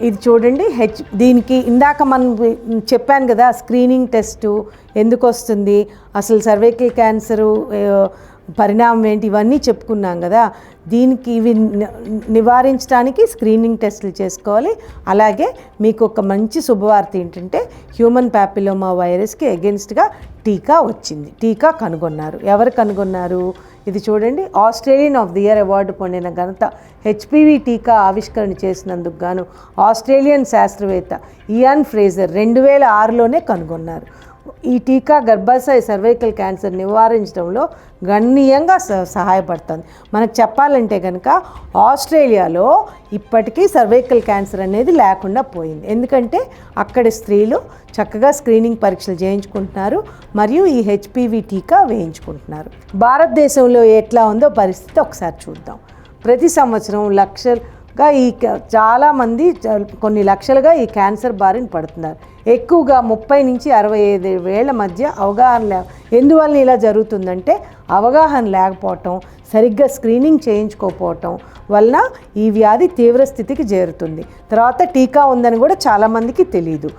ఇది చూడండి దీనికి ఇందాక మనం చెప్పాను కదా స్క్రీనింగ్ టెస్టు ఎందుకు వస్తుంది, అసలు సర్వైకల్ క్యాన్సరు పరిణామం ఏంటి, ఇవన్నీ చెప్పుకున్నాం కదా. దీనికి ఇవి నివారించడానికి స్క్రీనింగ్ టెస్టులు చేసుకోవాలి. అలాగే మీకు ఒక మంచి శుభవార్త ఏంటంటే హ్యూమన్ ప్యాపిలోమా వైరస్కి అగెన్స్ట్గా టీకా కనుగొన్నారు. ఎవరు కనుగొన్నారు? ఇది చూడండి, Australian of the year award పొందిన ఘనత హెచ్పివి టీకా ఆవిష్కరణ చేసినందుకు గాను ఆస్ట్రేలియన్ శాస్త్రవేత్త ఇయాన్ ఫ్రేజర్ 2006లోనే కనుగొన్నారు. ఈ టీకా గర్భాశయ సర్వైకల్ క్యాన్సర్ నివారించడంలో గణనీయంగా సహాయపడుతుంది. మనకు చెప్పాలంటే కనుక ఆస్ట్రేలియాలో ఇప్పటికీ సర్వైకల్ క్యాన్సర్ అనేది లేకుండా పోయింది. ఎందుకంటే అక్కడి స్త్రీలు చక్కగా స్క్రీనింగ్ పరీక్షలు చేయించుకుంటున్నారు మరియు ఈ హెచ్పివి టీకా వేయించుకుంటున్నారు. భారతదేశంలో ఎట్లా ఉందో పరిస్థితి ఒకసారి చూద్దాం. ప్రతి సంవత్సరం లక్షలుగా చాలామంది కొన్ని లక్షలుగా ఈ క్యాన్సర్ బారిన పడుతున్నారు. ఎక్కువగా 30 నుంచి 65 ఏళ్ల మధ్య అవగాహన ఎందువల్ల ఇలా జరుగుతుందంటే అవగాహన లేకపోవటం, సరిగ్గా స్క్రీనింగ్ చేయించుకోకపోవటం వలన ఈ వ్యాధి తీవ్ర స్థితికి చేరుతుంది. తర్వాత టీకా ఉందని కూడా చాలామందికి తెలియదు.